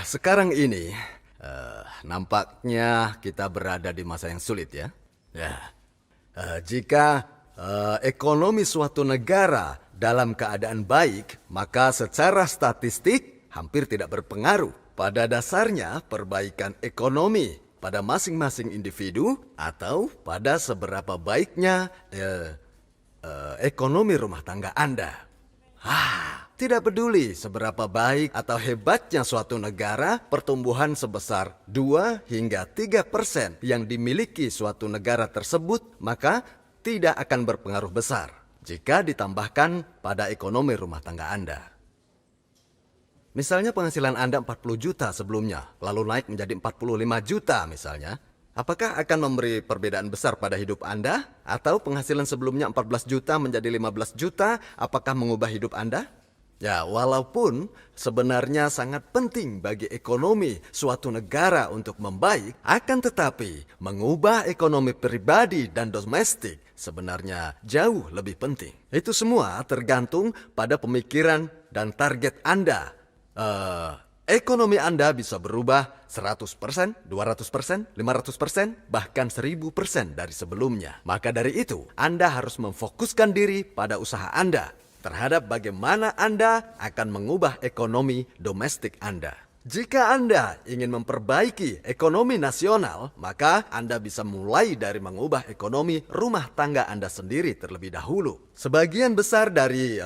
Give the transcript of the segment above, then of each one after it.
Sekarang ini, nampaknya kita berada di masa yang sulit ya. Jika ekonomi suatu negara dalam keadaan baik, maka secara statistik hampir tidak berpengaruh. Pada dasarnya, perbaikan ekonomi pada masing-masing individu atau pada seberapa baiknya ekonomi rumah tangga Anda. Tidak peduli seberapa baik atau hebatnya suatu negara, pertumbuhan sebesar 2 hingga 3% yang dimiliki suatu negara tersebut, maka tidak akan berpengaruh besar jika ditambahkan pada ekonomi rumah tangga Anda. Misalnya penghasilan Anda 40 juta sebelumnya, lalu naik menjadi 45 juta misalnya. Apakah akan memberi perbedaan besar pada hidup Anda? Atau penghasilan sebelumnya 14 juta menjadi 15 juta, apakah mengubah hidup Anda? Ya, walaupun sebenarnya sangat penting bagi ekonomi suatu negara untuk membaik, akan tetapi mengubah ekonomi pribadi dan domestik sebenarnya jauh lebih penting. Itu semua tergantung pada pemikiran dan target Anda. Ekonomi Anda bisa berubah 100%, 200%, 500%, bahkan 1000% dari sebelumnya. Maka dari itu, Anda harus memfokuskan diri pada usaha Anda terhadap bagaimana Anda akan mengubah ekonomi domestik Anda. Jika Anda ingin memperbaiki ekonomi nasional, maka Anda bisa mulai dari mengubah ekonomi rumah tangga Anda sendiri terlebih dahulu. Sebagian besar dari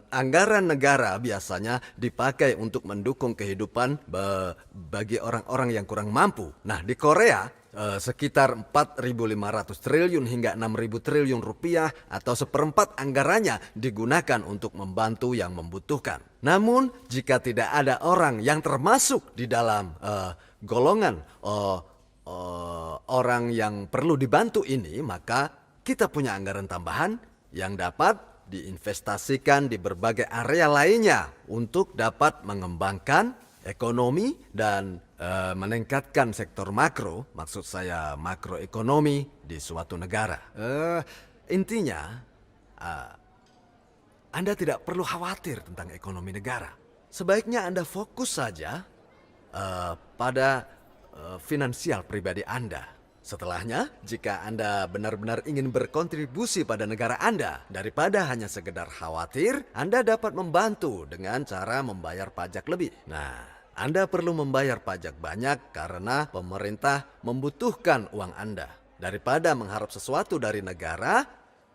anggaran negara biasanya dipakai untuk mendukung kehidupan bagi orang-orang yang kurang mampu. Nah, di Korea, sekitar 4.500 triliun hingga 6.000 triliun rupiah atau seperempat anggarannya digunakan untuk membantu yang membutuhkan. Namun jika tidak ada orang yang termasuk di dalam golongan orang yang perlu dibantu ini, maka kita punya anggaran tambahan yang dapat diinvestasikan di berbagai area lainnya untuk dapat mengembangkan ekonomi dan meningkatkan sektor makro, maksud saya makroekonomi di suatu negara. Intinya, Anda tidak perlu khawatir tentang ekonomi negara. Sebaiknya Anda fokus saja pada finansial pribadi Anda. Setelahnya, jika Anda benar-benar ingin berkontribusi pada negara Anda, daripada hanya sekedar khawatir, Anda dapat membantu dengan cara membayar pajak lebih. Nah, Anda perlu membayar pajak banyak karena pemerintah membutuhkan uang Anda. Daripada mengharap sesuatu dari negara,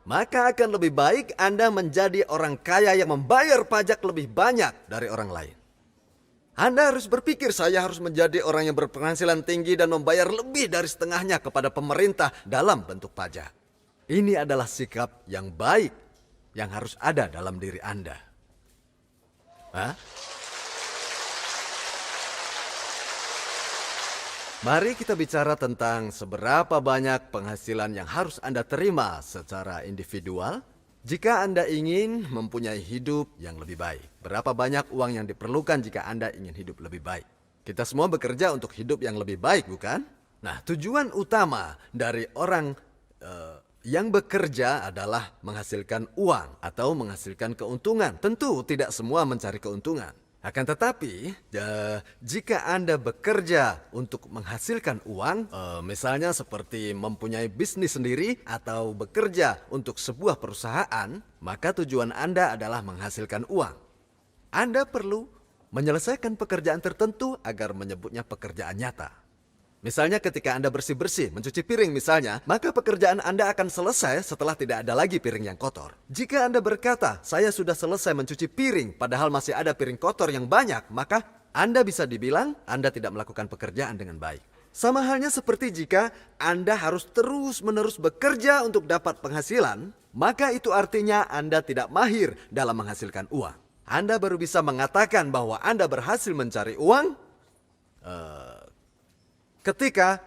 maka akan lebih baik Anda menjadi orang kaya yang membayar pajak lebih banyak dari orang lain. Anda harus berpikir, saya harus menjadi orang yang berpenghasilan tinggi dan membayar lebih dari setengahnya kepada pemerintah dalam bentuk pajak. Ini adalah sikap yang baik yang harus ada dalam diri Anda. Mari kita bicara tentang seberapa banyak penghasilan yang harus Anda terima secara individual jika Anda ingin mempunyai hidup yang lebih baik. Berapa banyak uang yang diperlukan jika Anda ingin hidup lebih baik? Kita semua bekerja untuk hidup yang lebih baik, bukan? Nah, tujuan utama dari orang yang bekerja adalah menghasilkan uang atau menghasilkan keuntungan. Tentu tidak semua mencari keuntungan. Akan tetapi, jika Anda bekerja untuk menghasilkan uang, misalnya seperti mempunyai bisnis sendiri atau bekerja untuk sebuah perusahaan, maka tujuan Anda adalah menghasilkan uang. Anda perlu menyelesaikan pekerjaan tertentu agar menyebutnya pekerjaan nyata. Misalnya ketika Anda bersih-bersih, mencuci piring misalnya, maka pekerjaan Anda akan selesai setelah tidak ada lagi piring yang kotor. Jika Anda berkata, saya sudah selesai mencuci piring, padahal masih ada piring kotor yang banyak, maka Anda bisa dibilang Anda tidak melakukan pekerjaan dengan baik. Sama halnya seperti jika Anda harus terus-menerus bekerja untuk dapat penghasilan, maka itu artinya Anda tidak mahir dalam menghasilkan uang. Anda baru bisa mengatakan bahwa Anda berhasil mencari uang ketika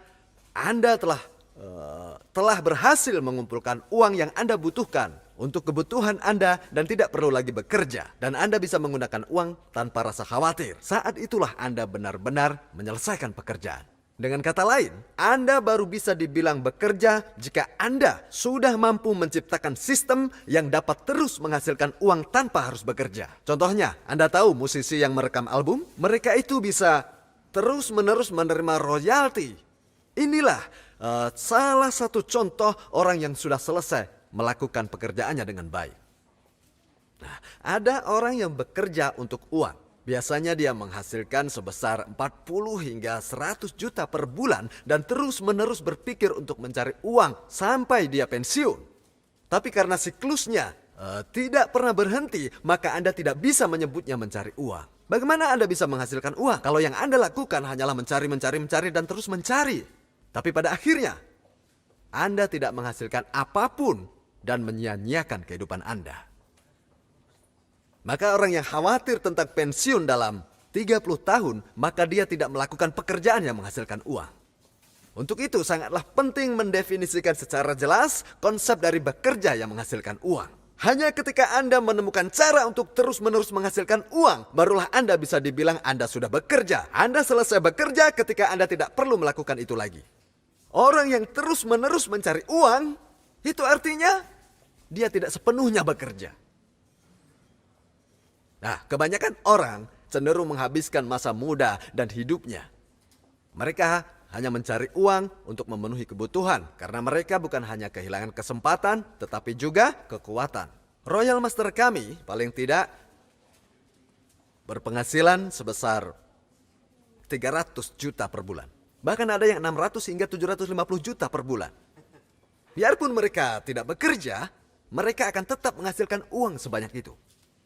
Anda telah berhasil mengumpulkan uang yang Anda butuhkan untuk kebutuhan Anda dan tidak perlu lagi bekerja. Dan Anda bisa menggunakan uang tanpa rasa khawatir. Saat itulah Anda benar-benar menyelesaikan pekerjaan. Dengan kata lain, Anda baru bisa dibilang bekerja jika Anda sudah mampu menciptakan sistem yang dapat terus menghasilkan uang tanpa harus bekerja. Contohnya, Anda tahu musisi yang merekam album? Mereka itu bisa terus-menerus menerima royalti. Inilah salah satu contoh orang yang sudah selesai melakukan pekerjaannya dengan baik. Nah, ada orang yang bekerja untuk uang. Biasanya dia menghasilkan sebesar 40 hingga 100 juta per bulan dan terus-menerus berpikir untuk mencari uang sampai dia pensiun. Tapi karena siklusnya tidak pernah berhenti, maka Anda tidak bisa menyebutnya mencari uang. Bagaimana Anda bisa menghasilkan uang kalau yang Anda lakukan hanyalah mencari dan terus mencari? Tapi pada akhirnya, Anda tidak menghasilkan apapun dan menyia-nyiakan kehidupan Anda. Maka orang yang khawatir tentang pensiun dalam 30 tahun, maka dia tidak melakukan pekerjaan yang menghasilkan uang. Untuk itu sangatlah penting mendefinisikan secara jelas konsep dari bekerja yang menghasilkan uang. Hanya ketika Anda menemukan cara untuk terus-menerus menghasilkan uang, barulah Anda bisa dibilang Anda sudah bekerja. Anda selesai bekerja ketika Anda tidak perlu melakukan itu lagi. Orang yang terus-menerus mencari uang, itu artinya dia tidak sepenuhnya bekerja. Nah, kebanyakan orang cenderung menghabiskan masa muda dan hidupnya. Mereka hanya mencari uang untuk memenuhi kebutuhan karena mereka bukan hanya kehilangan kesempatan tetapi juga kekuatan. Royal Master kami paling tidak berpenghasilan sebesar 300 juta per bulan. Bahkan ada yang 600 hingga 750 juta per bulan. Biarpun mereka tidak bekerja, mereka akan tetap menghasilkan uang sebanyak itu.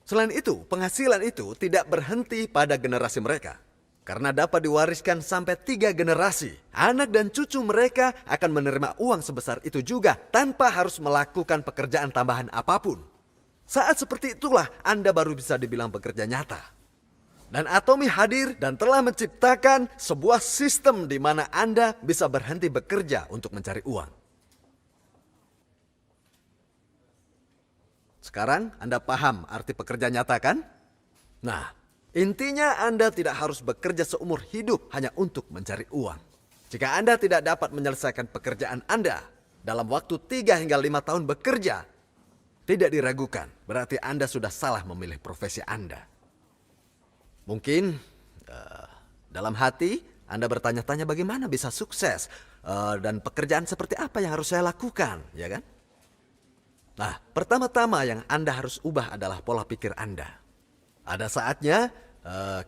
Selain itu, penghasilan itu tidak berhenti pada generasi mereka. Karena dapat diwariskan sampai 3 generasi. Anak dan cucu mereka akan menerima uang sebesar itu juga tanpa harus melakukan pekerjaan tambahan apapun. Saat seperti itulah Anda baru bisa dibilang bekerja nyata. Dan Atomy hadir dan telah menciptakan sebuah sistem di mana Anda bisa berhenti bekerja untuk mencari uang. Sekarang Anda paham arti pekerja nyata kan? Nah, intinya Anda tidak harus bekerja seumur hidup hanya untuk mencari uang. Jika Anda tidak dapat menyelesaikan pekerjaan Anda dalam waktu 3 hingga 5 tahun bekerja, tidak diragukan, berarti Anda sudah salah memilih profesi Anda. Mungkin dalam hati Anda bertanya-tanya bagaimana bisa sukses dan pekerjaan seperti apa yang harus saya lakukan, ya kan? Nah, pertama-tama yang Anda harus ubah adalah pola pikir Anda. Ada saatnya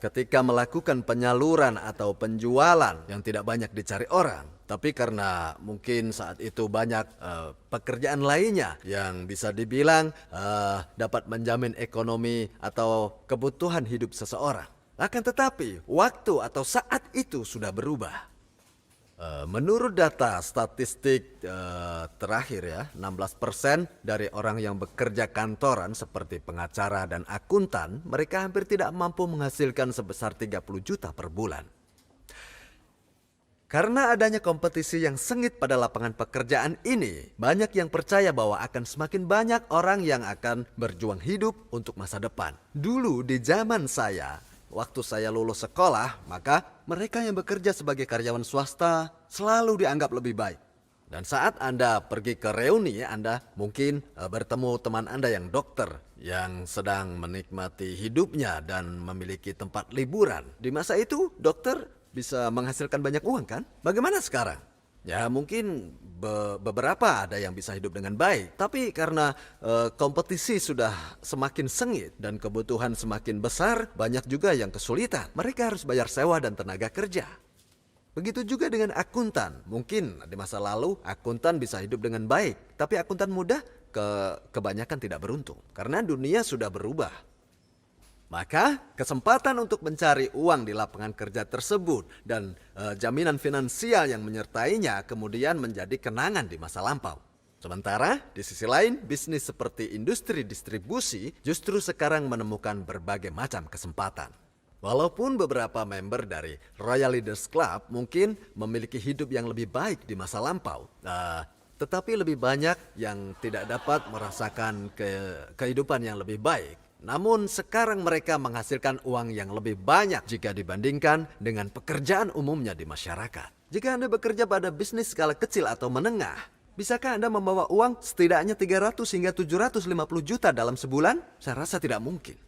ketika melakukan penyaluran atau penjualan yang tidak banyak dicari orang. Tapi karena mungkin saat itu banyak pekerjaan lainnya yang bisa dibilang dapat menjamin ekonomi atau kebutuhan hidup seseorang. Akan tetapi, waktu atau saat itu sudah berubah. Menurut data statistik terakhir ya, 16% dari orang yang bekerja kantoran seperti pengacara dan akuntan, mereka hampir tidak mampu menghasilkan sebesar 30 juta per bulan. Karena adanya kompetisi yang sengit pada lapangan pekerjaan ini, banyak yang percaya bahwa akan semakin banyak orang yang akan berjuang hidup untuk masa depan. Dulu di zaman saya, waktu saya lulus sekolah, maka mereka yang bekerja sebagai karyawan swasta selalu dianggap lebih baik. Dan saat Anda pergi ke reuni, Anda mungkin bertemu teman Anda yang dokter, yang sedang menikmati hidupnya dan memiliki tempat liburan. Di masa itu, dokter bisa menghasilkan banyak uang kan? Bagaimana sekarang? Ya mungkin beberapa ada yang bisa hidup dengan baik. Tapi karena kompetisi sudah semakin sengit dan kebutuhan semakin besar, banyak juga yang kesulitan. Mereka harus bayar sewa dan tenaga kerja. Begitu juga dengan akuntan. Mungkin di masa lalu akuntan bisa hidup dengan baik. Tapi akuntan muda kebanyakan tidak beruntung. Karena dunia sudah berubah. Maka kesempatan untuk mencari uang di lapangan kerja tersebut dan jaminan finansial yang menyertainya kemudian menjadi kenangan di masa lampau. Sementara di sisi lain bisnis seperti industri distribusi justru sekarang menemukan berbagai macam kesempatan. Walaupun beberapa member dari Royal Leaders Club mungkin memiliki hidup yang lebih baik di masa lampau, tetapi lebih banyak yang tidak dapat merasakan kehidupan yang lebih baik. Namun sekarang mereka menghasilkan uang yang lebih banyak jika dibandingkan dengan pekerjaan umumnya di masyarakat. Jika Anda bekerja pada bisnis skala kecil atau menengah, bisakah Anda membawa uang setidaknya 300 hingga 750 juta dalam sebulan? Saya rasa tidak mungkin.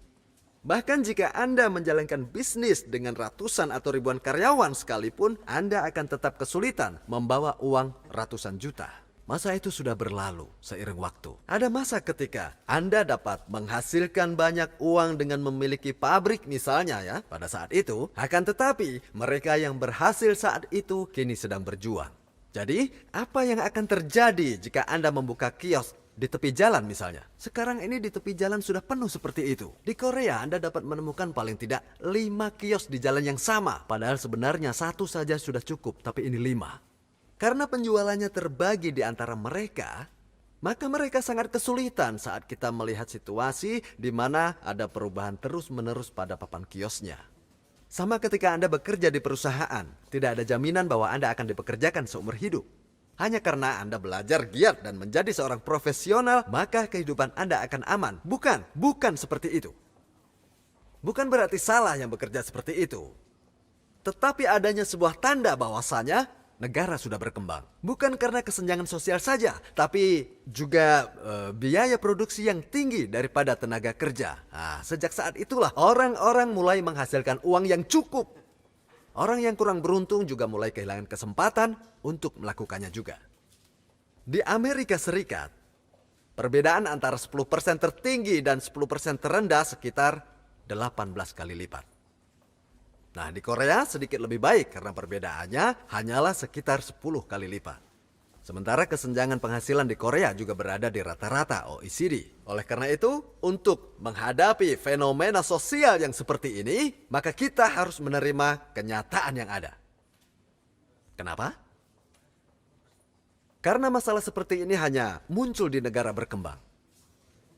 Bahkan jika Anda menjalankan bisnis dengan ratusan atau ribuan karyawan sekalipun, Anda akan tetap kesulitan membawa uang ratusan juta. Masa itu sudah berlalu seiring waktu. Ada masa ketika Anda dapat menghasilkan banyak uang dengan memiliki pabrik misalnya ya pada saat itu. Akan tetapi mereka yang berhasil saat itu kini sedang berjuang. Jadi apa yang akan terjadi jika Anda membuka kios di tepi jalan misalnya? Sekarang ini di tepi jalan sudah penuh seperti itu. Di Korea Anda dapat menemukan paling tidak 5 kios di jalan yang sama. Padahal sebenarnya 1 saja sudah cukup, tapi ini 5. Karena penjualannya terbagi di antara mereka, maka mereka sangat kesulitan saat kita melihat situasi di mana ada perubahan terus-menerus pada papan kiosnya. Sama ketika Anda bekerja di perusahaan, tidak ada jaminan bahwa Anda akan dipekerjakan seumur hidup. Hanya karena Anda belajar giat dan menjadi seorang profesional, maka kehidupan Anda akan aman. Bukan seperti itu. Bukan berarti salah yang bekerja seperti itu. Tetapi adanya sebuah tanda bahwasanya negara sudah berkembang. Bukan karena kesenjangan sosial saja, tapi juga biaya produksi yang tinggi daripada tenaga kerja. Nah, sejak saat itulah orang-orang mulai menghasilkan uang yang cukup. Orang yang kurang beruntung juga mulai kehilangan kesempatan untuk melakukannya juga. Di Amerika Serikat, perbedaan antara 10% tertinggi dan 10% terendah sekitar 18 kali lipat. Nah, di Korea sedikit lebih baik karena perbedaannya hanyalah sekitar 10 kali lipat. Sementara kesenjangan penghasilan di Korea juga berada di rata-rata OECD. Oleh karena itu, untuk menghadapi fenomena sosial yang seperti ini, maka kita harus menerima kenyataan yang ada. Kenapa? Karena masalah seperti ini hanya muncul di negara berkembang.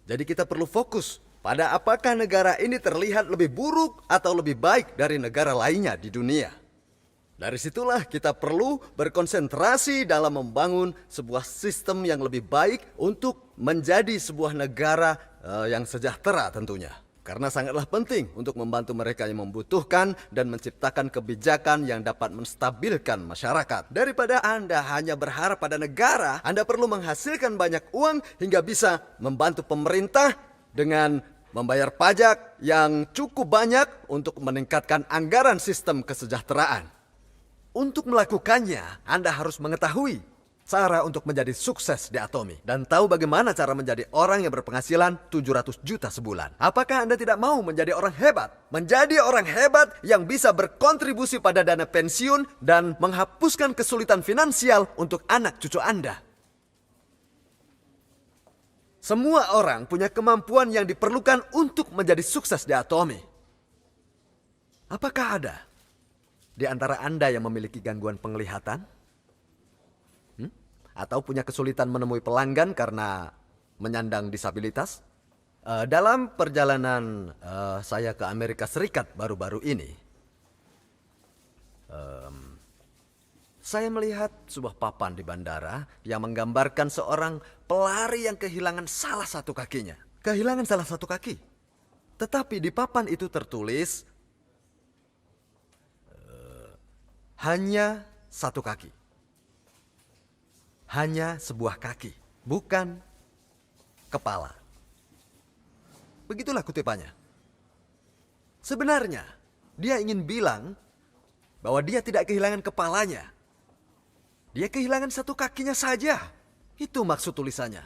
Jadi kita perlu fokus pada apakah negara ini terlihat lebih buruk atau lebih baik dari negara lainnya di dunia. Dari situlah kita perlu berkonsentrasi dalam membangun sebuah sistem yang lebih baik untuk menjadi sebuah negara yang sejahtera tentunya. Karena sangatlah penting untuk membantu mereka yang membutuhkan dan menciptakan kebijakan yang dapat menstabilkan masyarakat. Daripada Anda hanya berharap pada negara, Anda perlu menghasilkan banyak uang hingga bisa membantu pemerintah dengan membayar pajak yang cukup banyak untuk meningkatkan anggaran sistem kesejahteraan. Untuk melakukannya, Anda harus mengetahui cara untuk menjadi sukses di Atomi. Dan tahu bagaimana cara menjadi orang yang berpenghasilan 700 juta sebulan. Apakah Anda tidak mau menjadi orang hebat? Menjadi orang hebat yang bisa berkontribusi pada dana pensiun dan menghapuskan kesulitan finansial untuk anak cucu Anda. Semua orang punya kemampuan yang diperlukan untuk menjadi sukses di Atomi. Apakah ada di antara Anda yang memiliki gangguan penglihatan? Atau punya kesulitan menemui pelanggan karena menyandang disabilitas? Dalam perjalanan saya ke Amerika Serikat baru-baru ini, saya melihat sebuah papan di bandara yang menggambarkan seorang pelari yang kehilangan salah satu kakinya. Kehilangan salah satu kaki. Tetapi di papan itu tertulis hanya satu kaki. Hanya sebuah kaki, bukan kepala. Begitulah kutipannya. Sebenarnya, dia ingin bilang bahwa dia tidak kehilangan kepalanya. Dia kehilangan satu kakinya saja. Itu maksud tulisannya.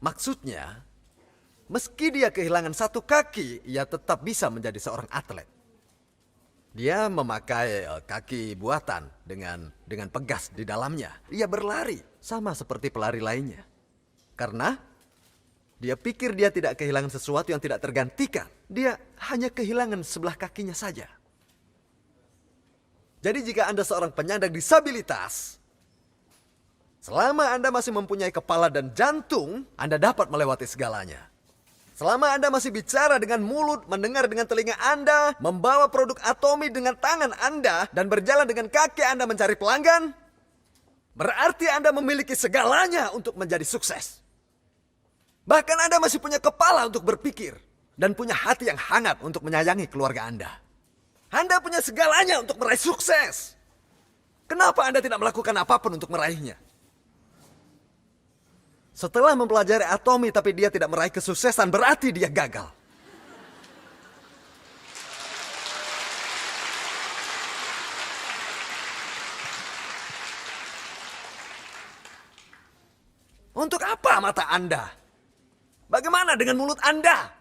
Maksudnya, meski dia kehilangan satu kaki, ia tetap bisa menjadi seorang atlet. Dia memakai kaki buatan dengan pegas di dalamnya. Dia berlari sama seperti pelari lainnya. Karena dia pikir dia tidak kehilangan sesuatu yang tidak tergantikan. Dia hanya kehilangan sebelah kakinya saja. Jadi jika Anda seorang penyandang disabilitas, selama Anda masih mempunyai kepala dan jantung, Anda dapat melewati segalanya. Selama Anda masih bicara dengan mulut, mendengar dengan telinga Anda, membawa produk Atomi dengan tangan Anda, dan berjalan dengan kaki Anda mencari pelanggan, berarti Anda memiliki segalanya untuk menjadi sukses. Bahkan Anda masih punya kepala untuk berpikir, dan punya hati yang hangat untuk menyayangi keluarga Anda. Anda punya segalanya untuk meraih sukses. Kenapa Anda tidak melakukan apapun untuk meraihnya? Setelah mempelajari atomi tapi dia tidak meraih kesuksesan, berarti dia gagal. Untuk apa mata Anda? Bagaimana dengan mulut Anda?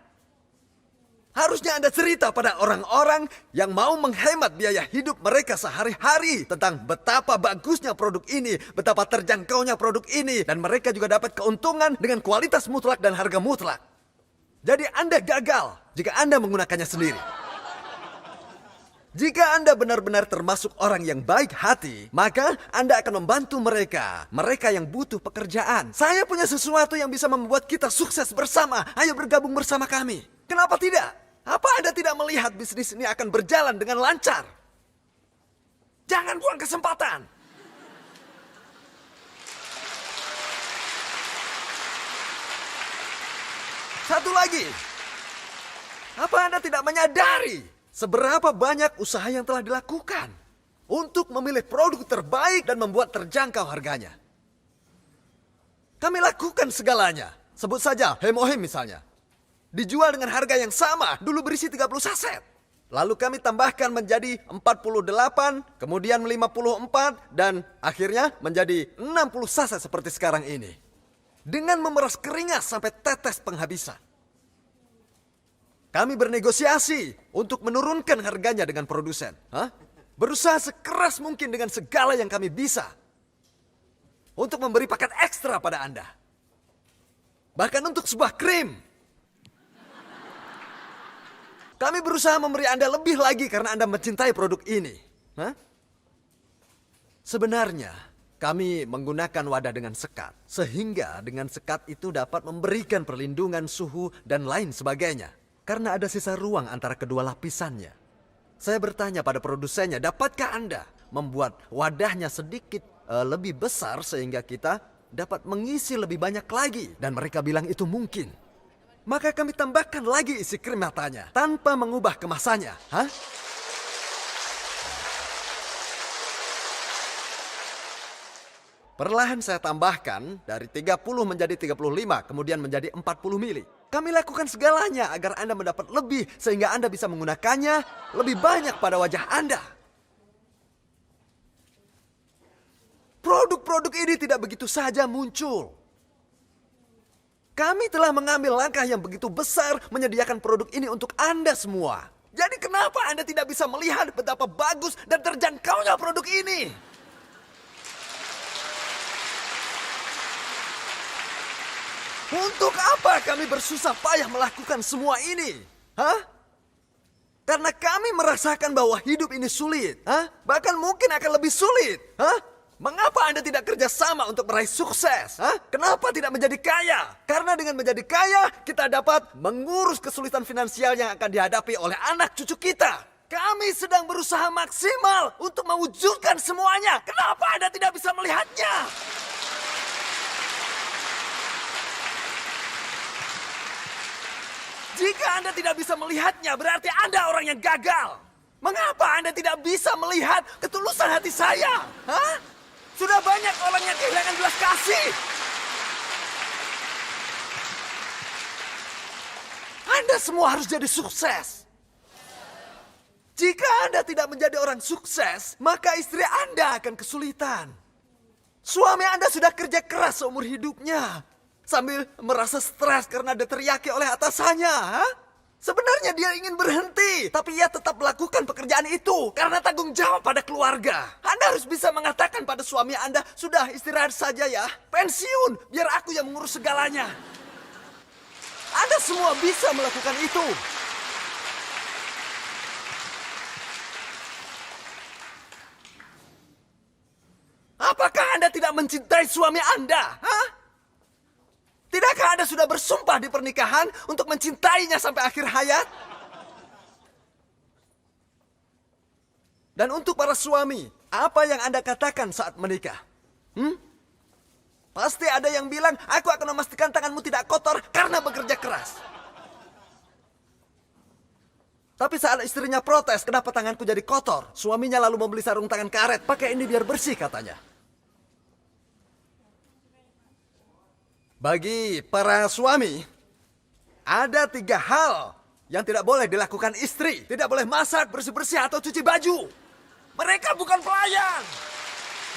Harusnya Anda cerita pada orang-orang yang mau menghemat biaya hidup mereka sehari-hari tentang betapa bagusnya produk ini, betapa terjangkaunya produk ini, dan mereka juga dapat keuntungan dengan kualitas mutlak dan harga mutlak. Jadi Anda gagal jika Anda menggunakannya sendiri. Jika Anda benar-benar termasuk orang yang baik hati, maka Anda akan membantu mereka yang butuh pekerjaan. Saya punya sesuatu yang bisa membuat kita sukses bersama. Ayo bergabung bersama kami. Kenapa tidak? Apa Anda tidak melihat bisnis ini akan berjalan dengan lancar? Jangan buang kesempatan. Satu lagi. Apa Anda tidak menyadari seberapa banyak usaha yang telah dilakukan untuk memilih produk terbaik dan membuat terjangkau harganya? Kami lakukan segalanya. Sebut saja Hemohim misalnya. Dijual dengan harga yang sama, dulu berisi 30 saset. Lalu kami tambahkan menjadi 48, kemudian 54, dan akhirnya menjadi 60 saset seperti sekarang ini. Dengan memeras keringat sampai tetes penghabisan. Kami bernegosiasi untuk menurunkan harganya dengan produsen. Berusaha sekeras mungkin dengan segala yang kami bisa. Untuk memberi paket ekstra pada Anda. Bahkan untuk sebuah krim. Kami berusaha memberi Anda lebih lagi karena Anda mencintai produk ini. Sebenarnya, kami menggunakan wadah dengan sekat. Sehingga dengan sekat itu dapat memberikan perlindungan suhu dan lain sebagainya. Karena ada sisa ruang antara kedua lapisannya. Saya bertanya pada produsennya, dapatkah Anda membuat wadahnya sedikit lebih besar sehingga kita dapat mengisi lebih banyak lagi? Dan mereka bilang itu mungkin. Maka kami tambahkan lagi isi krim matanya tanpa mengubah kemasannya. Perlahan saya tambahkan dari 30 menjadi 35, kemudian menjadi 40 mili. Kami lakukan segalanya agar Anda mendapat lebih sehingga Anda bisa menggunakannya lebih banyak pada wajah Anda. Produk-produk ini tidak begitu saja muncul. Kami telah mengambil langkah yang begitu besar menyediakan produk ini untuk Anda semua. Jadi kenapa Anda tidak bisa melihat betapa bagus dan terjangkaunya produk ini? Untuk apa kami bersusah payah melakukan semua ini? Karena kami merasakan bahwa hidup ini sulit. Bahkan mungkin akan lebih sulit. Mengapa Anda tidak kerja sama untuk meraih sukses? Kenapa tidak menjadi kaya? Karena dengan menjadi kaya, kita dapat mengurus kesulitan finansial yang akan dihadapi oleh anak cucu kita. Kami sedang berusaha maksimal untuk mewujudkan semuanya. Kenapa Anda tidak bisa melihatnya? Jika Anda tidak bisa melihatnya, berarti Anda orang yang gagal. Mengapa Anda tidak bisa melihat ketulusan hati saya? Sudah banyak orang yang kehilangan belas kasih. Anda semua harus jadi sukses. Jika Anda tidak menjadi orang sukses, maka istri Anda akan kesulitan. Suami Anda sudah kerja keras seumur hidupnya. Sambil merasa stres karena diteriaki oleh atasannya. Sebenarnya dia ingin berhenti, tapi ia tetap melakukan pekerjaan itu karena tanggung jawab pada keluarga. Anda harus bisa mengatakan pada suami Anda, sudah istirahat saja ya, pensiun, biar aku yang mengurus segalanya. Anda semua bisa melakukan itu. Apakah Anda tidak mencintai suami Anda? Tidakkah Anda sudah bersumpah di pernikahan untuk mencintainya sampai akhir hayat? Dan untuk para suami, apa yang Anda katakan saat menikah? Pasti ada yang bilang, aku akan memastikan tanganmu tidak kotor karena bekerja keras. Tapi saat istrinya protes, kenapa tanganku jadi kotor? Suaminya lalu membeli sarung tangan karet, pakai ini biar bersih katanya. Bagi para suami, ada 3 hal yang tidak boleh dilakukan istri. Tidak boleh masak, bersih-bersih, atau cuci baju. Mereka bukan pelayan.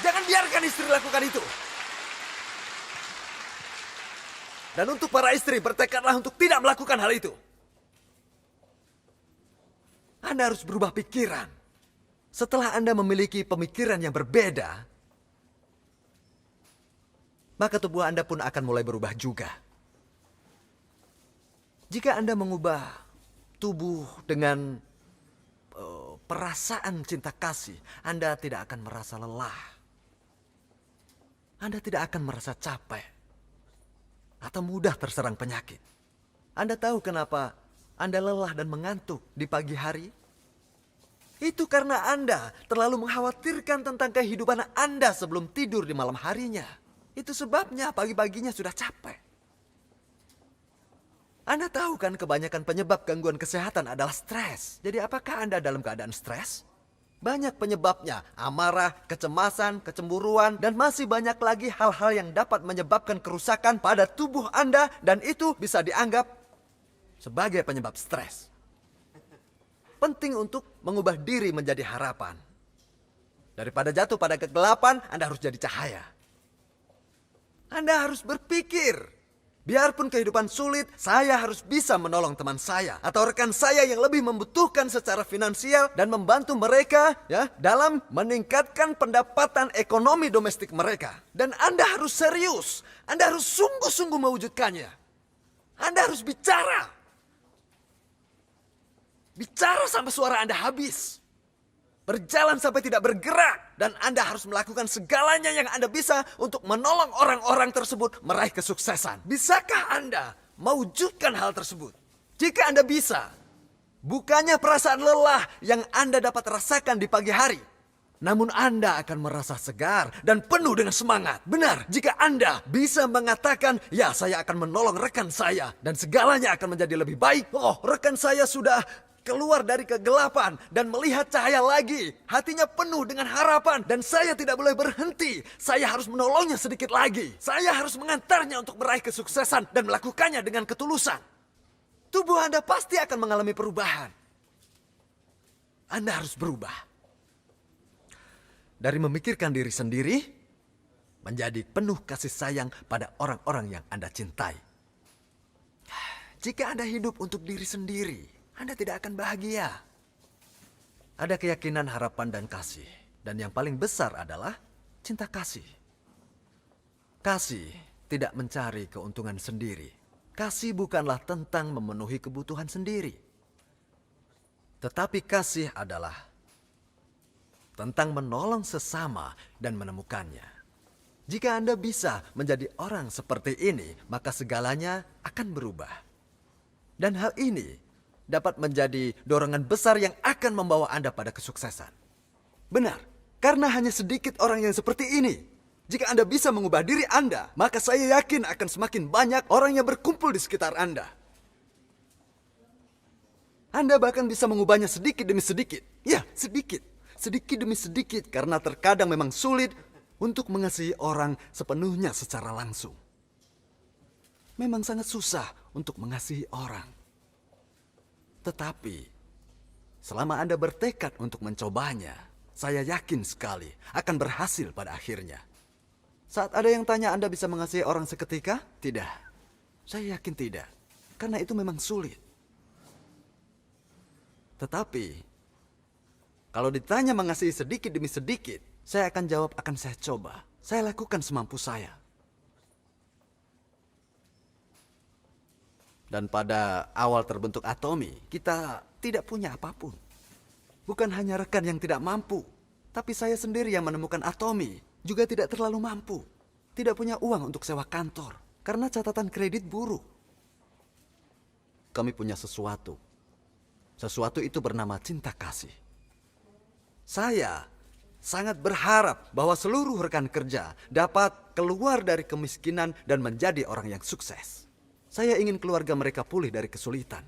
Jangan biarkan istri lakukan itu. Dan untuk para istri, bertekadlah untuk tidak melakukan hal itu. Anda harus berubah pikiran. Setelah Anda memiliki pemikiran yang berbeda, maka tubuh Anda pun akan mulai berubah juga. Jika Anda mengubah tubuh dengan perasaan cinta kasih, Anda tidak akan merasa lelah. Anda tidak akan merasa capek atau mudah terserang penyakit. Anda tahu kenapa Anda lelah dan mengantuk di pagi hari? Itu karena Anda terlalu mengkhawatirkan tentang kehidupan Anda sebelum tidur di malam harinya. Itu sebabnya pagi-paginya sudah capek. Anda tahu kan kebanyakan penyebab gangguan kesehatan adalah stres. Jadi apakah Anda dalam keadaan stres? Banyak penyebabnya, amarah, kecemasan, kecemburuan, dan masih banyak lagi hal-hal yang dapat menyebabkan kerusakan pada tubuh Anda, dan itu bisa dianggap sebagai penyebab stres. Penting untuk mengubah diri menjadi harapan. Daripada jatuh pada kegelapan, Anda harus jadi cahaya. Anda harus berpikir, biarpun kehidupan sulit, saya harus bisa menolong teman saya atau rekan saya yang lebih membutuhkan secara finansial dan membantu mereka dalam meningkatkan pendapatan ekonomi domestik mereka. Dan Anda harus serius, Anda harus sungguh-sungguh mewujudkannya. Anda harus bicara. Bicara sampai suara Anda habis. Berjalan sampai tidak bergerak. Dan Anda harus melakukan segalanya yang Anda bisa untuk menolong orang-orang tersebut meraih kesuksesan. Bisakah Anda mewujudkan hal tersebut? Jika Anda bisa, bukannya perasaan lelah yang Anda dapat rasakan di pagi hari, namun Anda akan merasa segar dan penuh dengan semangat. Benar, jika Anda bisa mengatakan, ya saya akan menolong rekan saya dan segalanya akan menjadi lebih baik. Oh, rekan saya sudah keluar dari kegelapan dan melihat cahaya lagi. Hatinya penuh dengan harapan dan saya tidak boleh berhenti. Saya harus menolongnya sedikit lagi. Saya harus mengantarnya untuk meraih kesuksesan dan melakukannya dengan ketulusan. Tubuh Anda pasti akan mengalami perubahan. Anda harus berubah. Dari memikirkan diri sendiri, menjadi penuh kasih sayang pada orang-orang yang Anda cintai. Jika Anda hidup untuk diri sendiri, Anda tidak akan bahagia. Ada keyakinan, harapan, dan kasih. Dan yang paling besar adalah cinta kasih. Kasih tidak mencari keuntungan sendiri. Kasih bukanlah tentang memenuhi kebutuhan sendiri. Tetapi kasih adalah tentang menolong sesama dan menemukannya. Jika Anda bisa menjadi orang seperti ini, maka segalanya akan berubah. Dan hal ini dapat menjadi dorongan besar yang akan membawa Anda pada kesuksesan. Benar, karena hanya sedikit orang yang seperti ini. Jika Anda bisa mengubah diri Anda, maka saya yakin akan semakin banyak orang yang berkumpul di sekitar Anda. Anda bahkan bisa mengubahnya sedikit demi sedikit. Ya, sedikit. Sedikit demi sedikit, karena terkadang memang sulit untuk mengasihi orang sepenuhnya secara langsung. Memang sangat susah untuk mengasihi orang. Tetapi, selama Anda bertekad untuk mencobanya, saya yakin sekali akan berhasil pada akhirnya. Saat ada yang tanya Anda bisa mengasihi orang seketika? Tidak. Saya yakin tidak. Karena itu memang sulit. Tetapi, kalau ditanya mengasihi sedikit demi sedikit, saya akan jawab akan saya coba. Saya lakukan semampu saya. Dan pada awal terbentuk Atomi, kita tidak punya apapun. Bukan hanya rekan yang tidak mampu, tapi saya sendiri yang menemukan Atomi juga tidak terlalu mampu. Tidak punya uang untuk sewa kantor, karena catatan kredit buruk. Kami punya sesuatu. Sesuatu itu bernama cinta kasih. Saya sangat berharap bahwa seluruh rekan kerja dapat keluar dari kemiskinan dan menjadi orang yang sukses. Saya ingin keluarga mereka pulih dari kesulitan.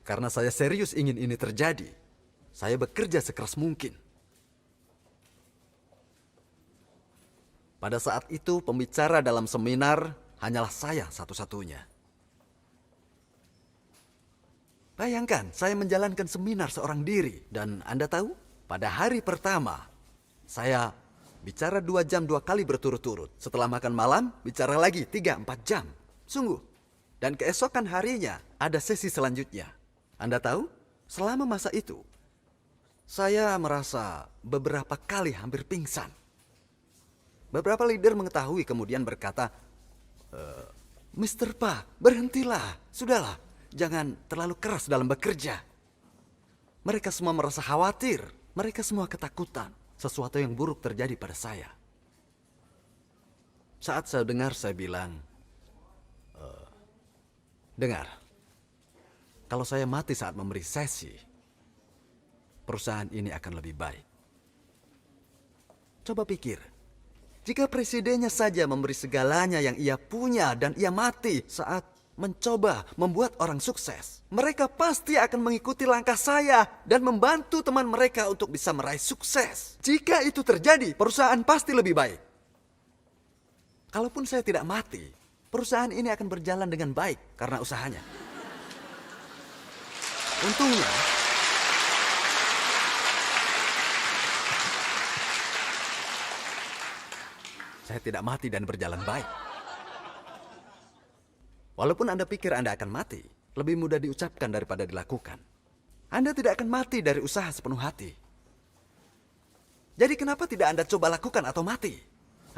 Karena saya serius ingin ini terjadi, saya bekerja sekeras mungkin. Pada saat itu pembicara dalam seminar hanyalah saya satu-satunya. Bayangkan saya menjalankan seminar seorang diri. Dan Anda tahu, pada hari pertama saya bicara 2 jam 2 kali berturut-turut. Setelah makan malam bicara lagi 3-4 jam. Sungguh. Dan keesokan harinya ada sesi selanjutnya. Anda tahu, selama masa itu saya merasa beberapa kali hampir pingsan. Beberapa leader mengetahui kemudian berkata, Mr. Park, berhentilah, sudahlah, jangan terlalu keras dalam bekerja. Mereka semua merasa khawatir, mereka semua ketakutan. Sesuatu yang buruk terjadi pada saya. Saat saya dengar, saya bilang, dengar, kalau saya mati saat memberi sesi, perusahaan ini akan lebih baik. Coba pikir, jika presidennya saja memberi segalanya yang ia punya dan ia mati saat mencoba membuat orang sukses, mereka pasti akan mengikuti langkah saya dan membantu teman mereka untuk bisa meraih sukses. Jika itu terjadi, perusahaan pasti lebih baik. Kalaupun saya tidak mati, perusahaan ini akan berjalan dengan baik karena usahanya. Untungnya, saya tidak mati dan berjalan baik. Walaupun Anda pikir Anda akan mati, lebih mudah diucapkan daripada dilakukan. Anda tidak akan mati dari usaha sepenuh hati. Jadi kenapa tidak Anda coba lakukan atau mati?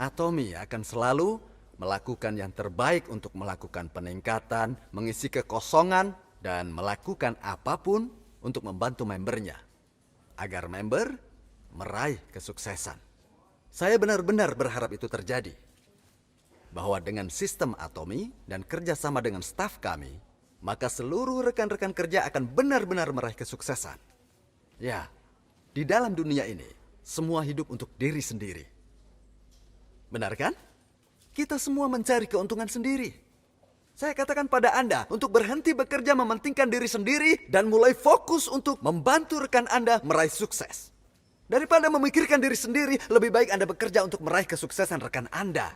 Atomy akan selalu melakukan yang terbaik untuk melakukan peningkatan, mengisi kekosongan, dan melakukan apapun untuk membantu membernya. Agar member meraih kesuksesan. Saya benar-benar berharap itu terjadi. Bahwa dengan sistem Atomy dan kerjasama dengan staf kami, maka seluruh rekan-rekan kerja akan benar-benar meraih kesuksesan. Ya, di dalam dunia ini, semua hidup untuk diri sendiri. Benar kan? Kita semua mencari keuntungan sendiri. Saya katakan pada Anda untuk berhenti bekerja mementingkan diri sendiri dan mulai fokus untuk membantu rekan Anda meraih sukses. Daripada memikirkan diri sendiri, lebih baik Anda bekerja untuk meraih kesuksesan rekan Anda.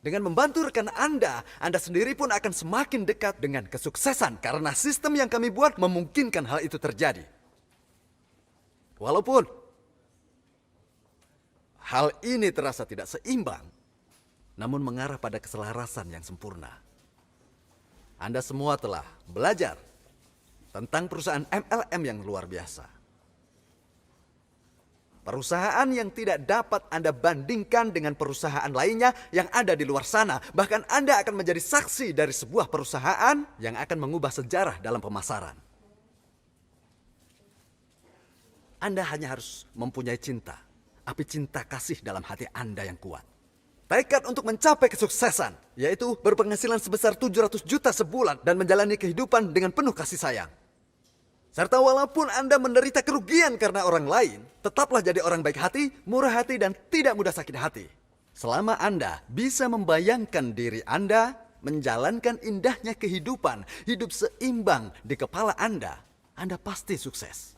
Dengan membantu rekan Anda sendiri pun akan semakin dekat dengan kesuksesan karena sistem yang kami buat memungkinkan hal itu terjadi. Walaupun hal ini terasa tidak seimbang, namun mengarah pada keselarasan yang sempurna. Anda semua telah belajar tentang perusahaan MLM yang luar biasa. Perusahaan yang tidak dapat Anda bandingkan dengan perusahaan lainnya yang ada di luar sana. Bahkan Anda akan menjadi saksi dari sebuah perusahaan yang akan mengubah sejarah dalam pemasaran. Anda hanya harus mempunyai cinta, api cinta kasih dalam hati Anda yang kuat. Tekad untuk mencapai kesuksesan, yaitu berpenghasilan sebesar 700 juta sebulan dan menjalani kehidupan dengan penuh kasih sayang. Serta walaupun Anda menderita kerugian karena orang lain, tetaplah jadi orang baik hati, murah hati, dan tidak mudah sakit hati. Selama Anda bisa membayangkan diri Anda menjalankan indahnya kehidupan, hidup seimbang di kepala Anda pasti sukses.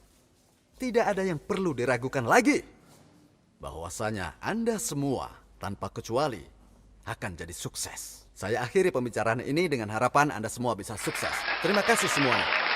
Tidak ada yang perlu diragukan lagi. Bahwasanya Anda semua tanpa kecuali akan jadi sukses. Saya akhiri pembicaraan ini dengan harapan Anda semua bisa sukses. Terima kasih semuanya.